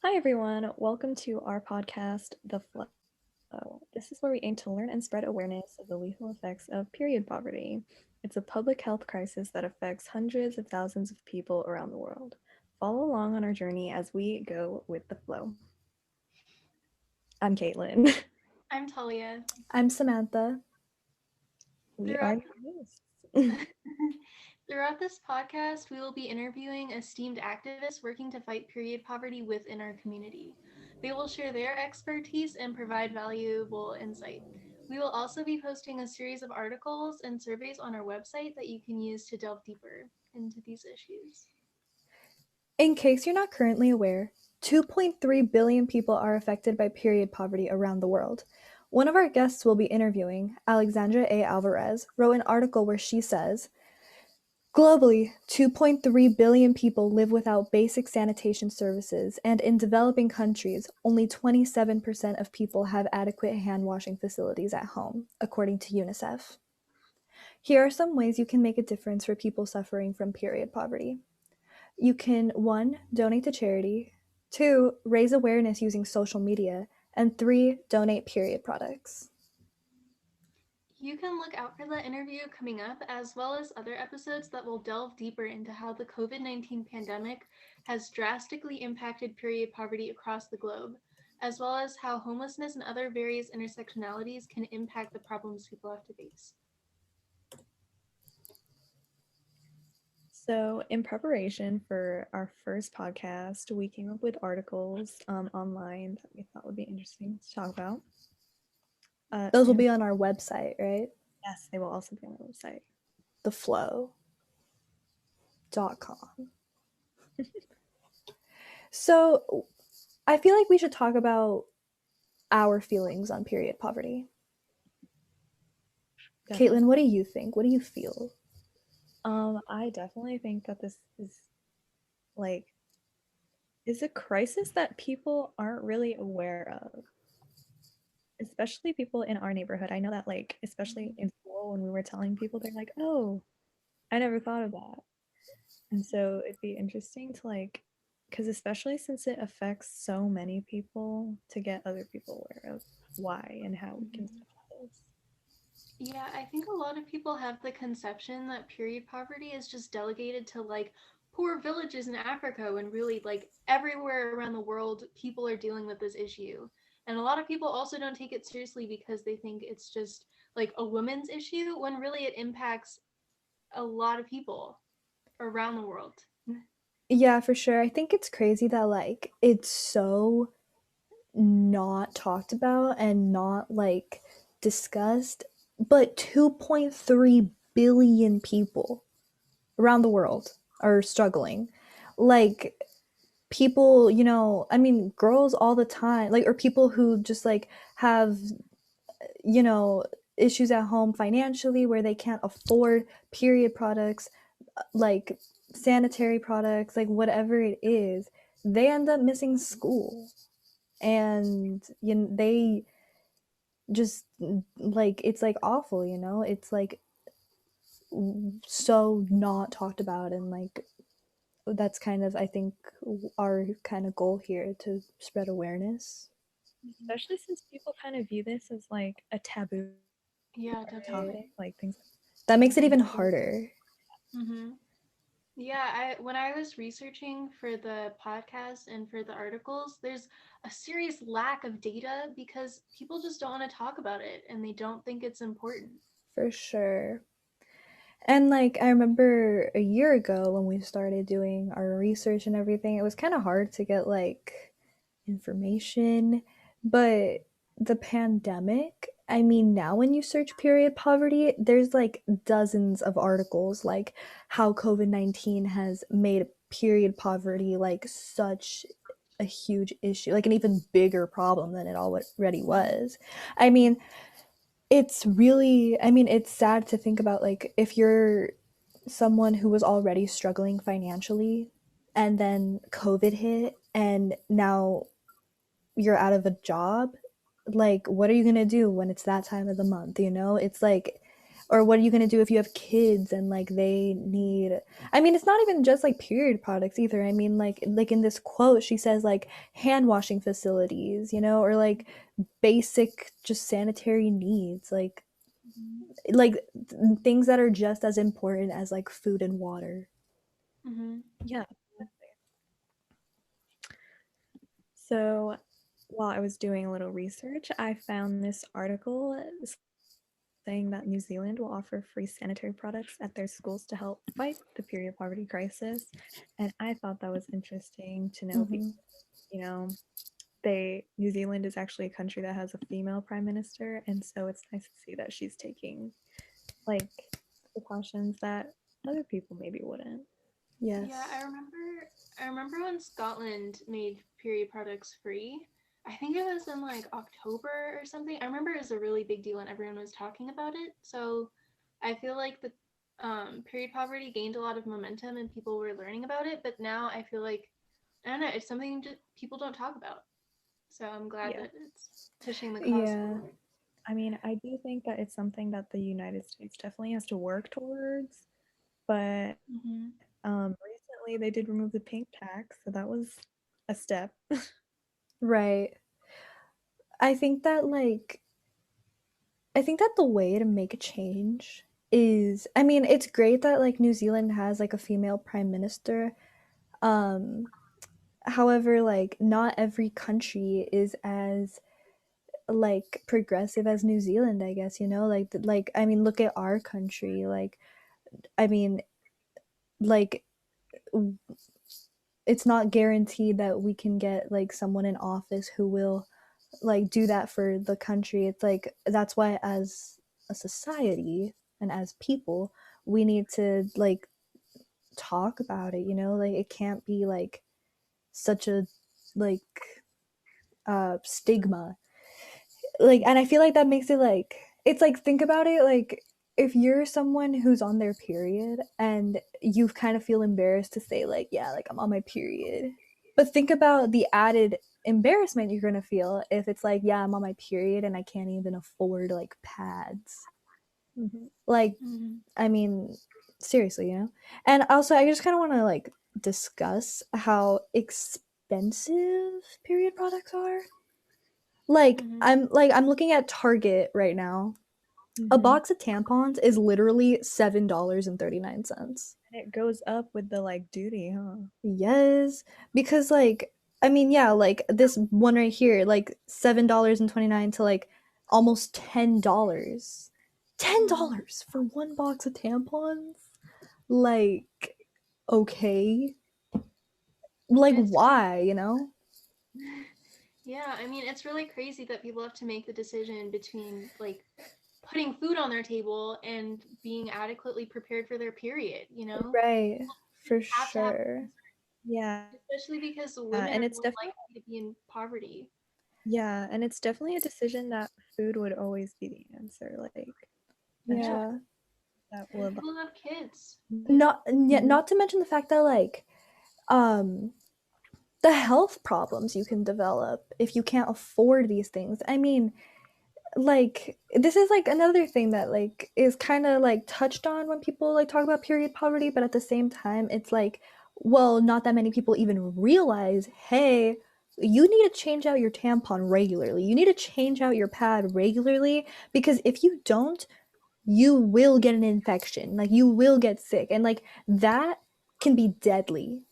Hi, everyone. Welcome to our podcast, The Flow. This is where we aim to learn and spread awareness of the lethal effects of period poverty. It's a public health crisis that affects hundreds of thousands of people around the world. Follow along on our journey as we go with the flow. I'm Caitlin. I'm Talia. I'm Samantha. We are Throughout, your hosts. throughout this podcast, we will be interviewing esteemed activists working to fight period poverty within our community. They will share their expertise and provide valuable insight. We will also be posting a series of articles and surveys on our website that you can use to delve deeper into these issues. In case you're not currently aware, 2.3 billion people are affected by period poverty around the world. One of our guests we'll be interviewing, Alexandra A. Alvarez, wrote an article where she says, globally, 2.3 billion people live without basic sanitation services, and in developing countries, only 27% of people have adequate hand washing facilities at home, according to UNICEF. Here are some ways you can make a difference for people suffering from period poverty. You can 1. Donate to charity, 2. Raise awareness using social media, and 3. Donate period products. You can look out for the interview coming up, as well as other episodes that will delve deeper into how the COVID-19 pandemic has drastically impacted period poverty across the globe, as well as how homelessness and other various intersectionalities can impact the problems people have to face. So, in preparation for our first podcast, we came up with articles online that we thought would be interesting to talk about. Those will be on our website, right? Yes, they will also be on the website. theflow.com. So, I feel like we should talk about our feelings on period poverty. Definitely. Caitlin, what do you think? What do you feel? I definitely think that this is like is a crisis that people aren't really aware of, especially people in our neighborhood. I know that especially in school when we were telling people, they're like, "Oh, I never thought of that." And so it'd be interesting to because especially since it affects so many people, to get other people aware of why and how we can stop this. Yeah, I think a lot of people have the conception that period poverty is just delegated to poor villages in Africa when really everywhere around the world people are dealing with this issue. And a lot of people also don't take it seriously because they think it's just like a woman's issue when really it impacts a lot of people around the world. Yeah, for sure. I think it's crazy that it's so not talked about and not discussed, but 2.3 billion people around the world are struggling. Like people, I mean, girls all the time, or people who just have, you know, issues at home financially where they can't afford period products, like sanitary products, whatever it is, they end up missing school. And they just it's awful, it's so not talked about, and that's kind of, I think, our kind of goal here, to spread awareness. Especially since people kind of view this as like a taboo Yeah, definitely. topic, like things. That makes it even harder. Mm-hmm. Yeah, when I was researching for the podcast and for the articles, there's a serious lack of data because people just don't want to talk about it and they don't think it's important. For sure. And I remember a year ago when we started doing our research and everything, it was kind of hard to get information. But the pandemic, I mean, now when you search period poverty, there's dozens of articles how COVID-19 has made period poverty such a huge issue, an even bigger problem than it already was. I mean, it's sad to think about, if you're someone who was already struggling financially and then COVID hit and now you're out of a job, what are you going to do when it's that time of the month? It's Or what are you going to do if you have kids and like they need, I mean, it's not even just like period products either. I mean, like in this quote she says like hand washing facilities, you know, or like basic just sanitary needs, Mhm. like things that are just as important as like food and water. Mhm. Yeah. So while I was doing a little research, I found this article saying that New Zealand will offer free sanitary products at their schools to help fight the period poverty crisis. And I thought that was interesting to know because, Mm-hmm. you know, New Zealand is actually a country that has a female prime minister, and so it's nice to see that she's taking like precautions that other people maybe wouldn't. Yeah, Yes. I remember when Scotland made period products free. I think it was in like October or something. I remember it was a really big deal and everyone was talking about it. So I feel like the period poverty gained a lot of momentum and people were learning about it. But now I feel like, I don't know, it's something just people don't talk about. So I'm glad Yeah. that it's pushing the cause Yeah. forward. I mean, I do think that it's something that the United States definitely has to work towards, but Hmm. recently they did remove the pink tax, so that was a step. Right. I think that like I think that the way to make a change is, I mean, it's great that like New Zealand has like a female prime minister. Um However, like not every country is as like progressive as New Zealand, I guess, you know? Like I mean, look at our country. Like I mean, like it's not guaranteed that we can get like someone in office who will like do that for the country. It's like that's why as a society and as people, we need to like talk about it, you know? Like it can't be like such a like stigma. Like and I feel like that makes it like it's like think about it like if you're someone who's on their period and you kind of feel embarrassed to say like yeah like I'm on my period, but think about the added embarrassment you're gonna feel if it's like yeah I'm on my period and I can't even afford like pads. Mhm. Like Hmm. I mean seriously, you know. And also I just kind of want to like discuss how expensive period products are. Hmm. Like I'm looking at Target right now. A Mhm. box of tampons is literally $7.39. And it goes up with the like duty, huh? Yes, because like I mean, yeah, like this one right here, like $7.29 to like almost $10. Hmm. $10 for one box of tampons? Like, okay. Like It's crazy. why, you know? Yeah, I mean, it's really crazy that people have to make the decision between like putting food on their table and being adequately prepared for their period, you know? Right. For Have to have, sure. Yeah. especially because women And are it's more definitely likely to be in poverty. yeah, and it's definitely a decision that food would always be the answer. Like that's Yeah, just Yeah. that and would people have kids, you know? Not yet Mhm. not to mention the fact that like um the health problems you can develop if you can't afford these things. I mean, like this is like another thing that like is kind of like touched on when people like talk about period poverty, but at the same time it's like well, not that many people even realize, hey, you need to change out your tampon regularly. You need to change out your pad regularly because if you don't, you will get an infection. Like you will get sick and like that can be deadly.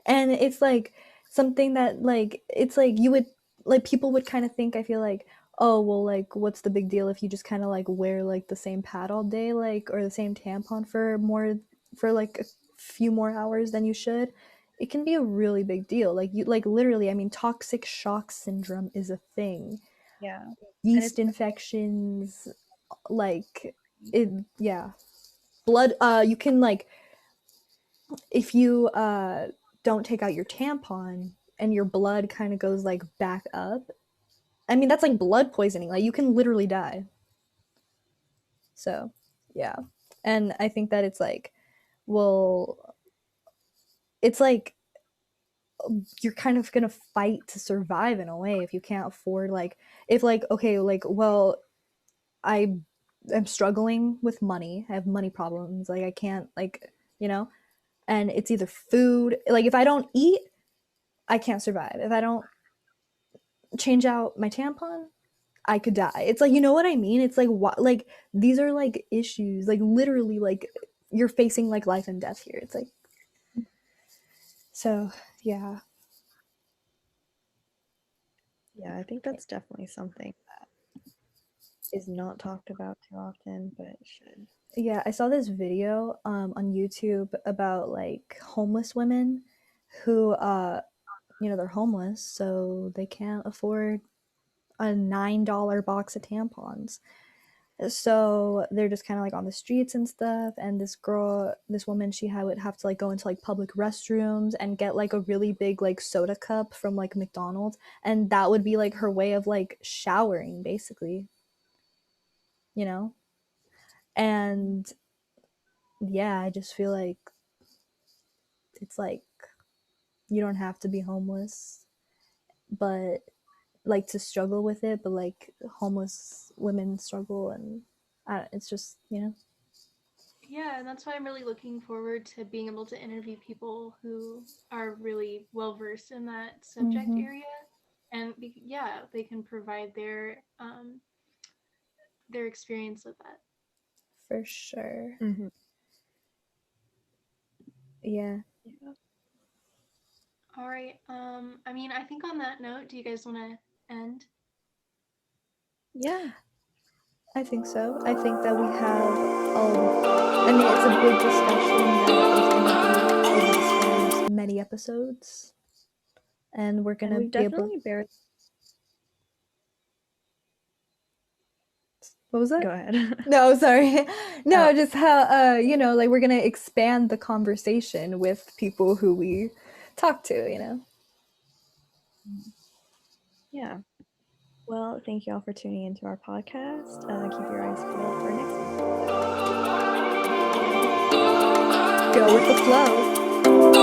And it's like something that like it's like you would like people would kind of think I feel like oh well like what's the big deal if you just kind of like wear like the same pad all day like or the same tampon for like a few more hours than you should. It can be a really big deal like you like literally I mean toxic shock syndrome is a thing, yeah. And yeast it's infections like it yeah blood you can like if you don't take out your tampon and your blood kind of goes like back up, I mean that's like blood poisoning. Like you can literally die. So, yeah. And I think that it's like well, it's like you're kind of going to fight to survive in a way if you can't afford like if like okay, like well, I am struggling with money. I have money problems. Like I can't like, you know, and it's either food. Like if I don't eat, I can't survive. If I don't change out my tampon, I could die. It's like, you know what I mean? It's like what, like these are like issues, like literally like you're facing like life and death here. It's like, so yeah. Yeah, I think that's definitely something that is not talked about too often, but it should. Yeah, I saw this video on YouTube about like homeless women who you know, they're homeless, so they can't afford a $9 box of tampons. So they're just kind of like on the streets and stuff, and this woman, would have to like go into like public restrooms and get like a really big like soda cup from like McDonald's, and that would be like her way of like showering basically, you know? And yeah, I just feel like it's like you don't have to be homeless, but like to struggle with it, but like homeless women struggle, and it's just, you know. Yeah, and that's why I'm really looking forward to being able to interview people who are really well versed in that subject Mhm. area, and yeah, they can provide their experience with that. For sure. Mm-hmm. Yeah. Yeah. All right. I mean, I think on that note, do you guys want to end? Yeah. I think so. I think that we have, I mean, it's a big discussion that is going to be over the span of many episodes, and we're going And to we've be able. definitely barely. What was that? Go ahead. No, sorry. No, Oh. just how you know, like we're gonna expand the conversation with people who we talk to, you know. Yeah. Well, thank you all for tuning into our podcast. Keep your eyes peeled for next week. Go with the flow.